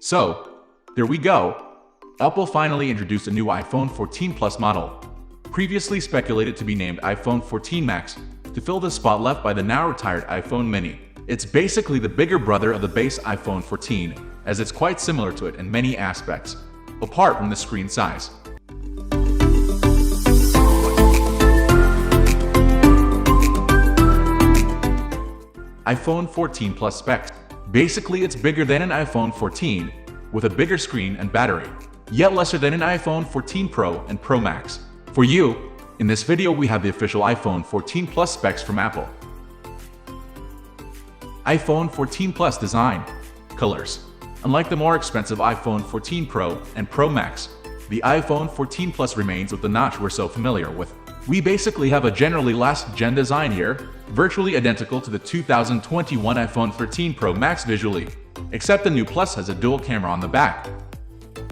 So, there we go. Apple finally introduced a new iPhone 14 Plus model, previously speculated to be named iPhone 14 Max, to fill the spot left by the now-retired iPhone mini. It's basically the bigger brother of the base iPhone 14, as it's quite similar to it in many aspects, apart from the screen size. iPhone 14 Plus specs. Basically, it's bigger than an iPhone 14, with a bigger screen and battery, yet lesser than an iPhone 14 Pro and Pro Max. For you, in this video we have the official iPhone 14 Plus specs from Apple. iPhone 14 Plus design. Colors. Unlike the more expensive iPhone 14 Pro and Pro Max, the iPhone 14 Plus remains with the notch we're so familiar with. We basically have a generally last-gen design here, virtually identical to the 2021 iPhone 13 Pro Max visually, except the new Plus has a dual camera on the back,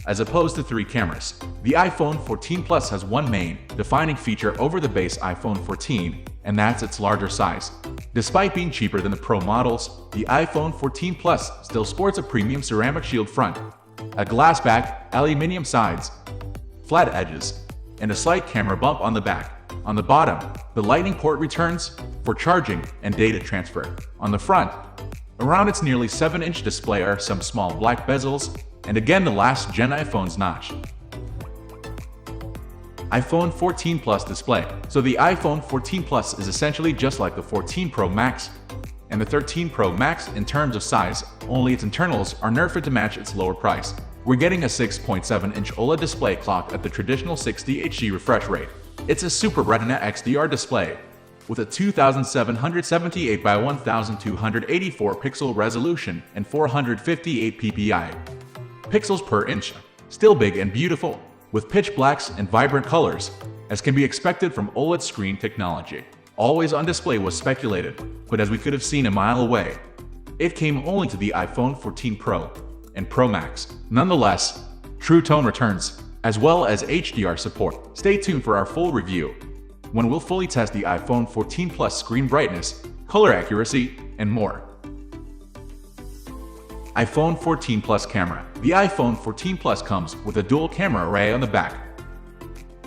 as opposed to 3 cameras. The iPhone 14 Plus has one main, defining feature over the base iPhone 14, and that's its larger size. Despite being cheaper than the Pro models, the iPhone 14 Plus still sports a premium ceramic shield front, a glass back, aluminum sides, flat edges, and a slight camera bump on the back. On the bottom, the Lightning port returns for charging and data transfer. On the front, around its nearly 7-inch display are some small black bezels, and again the last-gen iPhone's notch. iPhone 14 Plus display. So the iPhone 14 Plus is essentially just like the 14 Pro Max and the 13 Pro Max in terms of size, only its internals are nerfed to match its lower price. We're getting a 6.7-inch OLED display clocked at the traditional 60 Hz refresh rate. It's a Super Retina XDR display with a 2778 by 1284 pixel resolution and 458 ppi pixels per inch. Still big and beautiful, with pitch blacks and vibrant colors, as can be expected from OLED screen technology. Always on display was speculated, but as we could have seen a mile away, it came only to the iPhone 14 Pro and Pro Max. Nonetheless, True Tone returns, as well as HDR support. Stay tuned for our full review, when we'll fully test the iPhone 14 Plus screen brightness, color accuracy, and more. iPhone 14 Plus camera. The iPhone 14 Plus comes with a dual camera array on the back,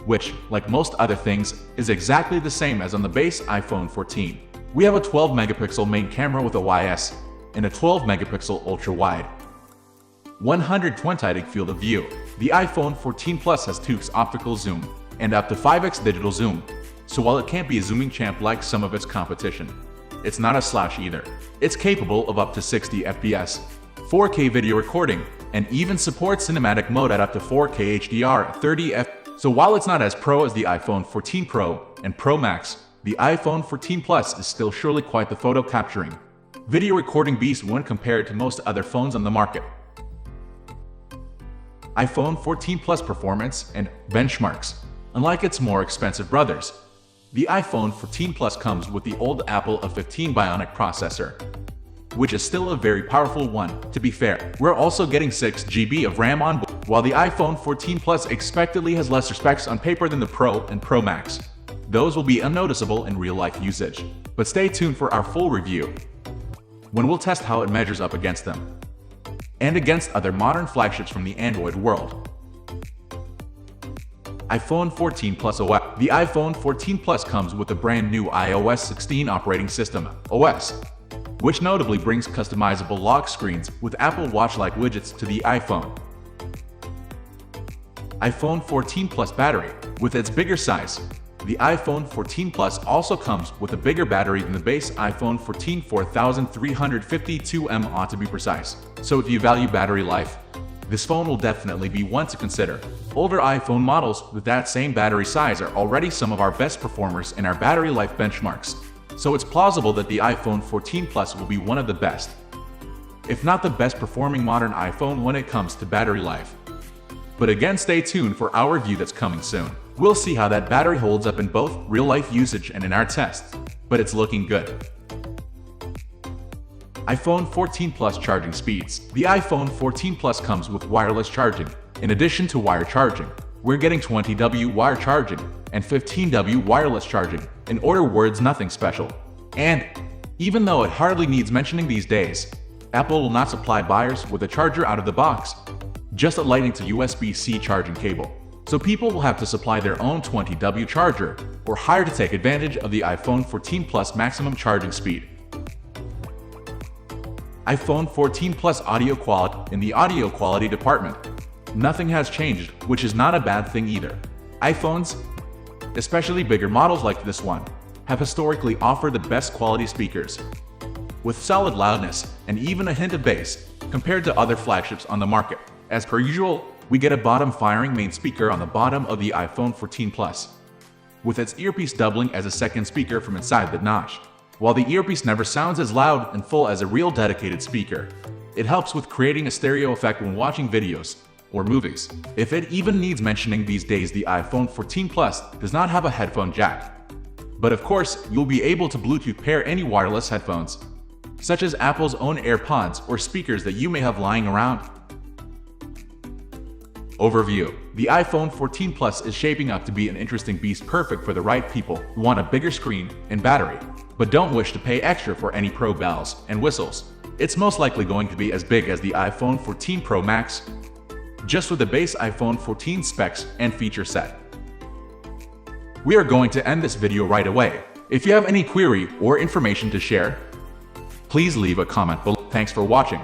which, like most other things, is exactly the same as on the base iPhone 14. We have a 12-megapixel main camera with a YS and a 12-megapixel ultra-wide 120 field of view. The iPhone 14 Plus has 2x optical zoom and up to 5x digital zoom, so while it can't be a zooming champ like some of its competition, it's not a slouch either. It's capable of up to 60 FPS, 4K video recording, and even supports cinematic mode at up to 4K HDR at 30fps. So while it's not as pro as the iPhone 14 Pro and Pro Max, the iPhone 14 Plus is still surely quite the photo capturing, video recording beast when compared to most other phones on the market. iPhone 14 Plus performance and benchmarks. Unlike its more expensive brothers, the iPhone 14 Plus comes with the old Apple A15 Bionic processor, which is still a very powerful one. To be fair, we're also getting 6 GB of RAM on board, while the iPhone 14 Plus expectedly has lesser specs on paper than the Pro and Pro Max. Those will be unnoticeable in real-life usage, but stay tuned for our full review, when we'll test how it measures up against them, and against other modern flagships from the Android world. iPhone 14 Plus OS. The iPhone 14 Plus comes with a brand new iOS 16 operating system, OS, which notably brings customizable lock screens with Apple Watch-like widgets to the iPhone. iPhone 14 Plus battery. With its bigger size, the iPhone 14 Plus also comes with a bigger battery than the base iPhone 14 4352 mAh to be precise. So if you value battery life, this phone will definitely be one to consider. Older iPhone models with that same battery size are already some of our best performers in our battery life benchmarks, so it's plausible that the iPhone 14 Plus will be one of the best, if not the best performing modern iPhone when it comes to battery life. But again, stay tuned for our review that's coming soon. We'll see how that battery holds up in both real-life usage and in our tests, but it's looking good. iPhone 14 Plus charging speeds. The iPhone 14 Plus comes with wireless charging. In addition to wire charging, we're getting 20W wire charging and 15W wireless charging. In other words, nothing special. And even though it hardly needs mentioning these days, Apple will not supply buyers with a charger out of the box, just a Lightning to USB-C charging cable. So people will have to supply their own 20W charger or hire to take advantage of the iPhone 14 Plus maximum charging speed. iPhone 14 Plus audio quality. In the audio quality department, nothing has changed, which is not a bad thing either. iPhones, especially bigger models like this one, have historically offered the best quality speakers, with solid loudness and even a hint of bass compared to other flagships on the market. As per usual, we get a bottom-firing main speaker on the bottom of the iPhone 14 Plus, with its earpiece doubling as a second speaker from inside the notch. While the earpiece never sounds as loud and full as a real dedicated speaker, it helps with creating a stereo effect when watching videos or movies. If it even needs mentioning these days, the iPhone 14 Plus does not have a headphone jack. But of course, you'll be able to Bluetooth pair any wireless headphones, such as Apple's own AirPods or speakers that you may have lying around. Overview. The iPhone 14 Plus is shaping up to be an interesting beast, perfect for the right people who want a bigger screen and battery, but don't wish to pay extra for any pro bells and whistles. It's most likely going to be as big as the iPhone 14 Pro Max, just with the base iPhone 14 specs and feature set. We are going to end this video right away. If you have any query or information to share, please leave a comment below. Thanks for watching.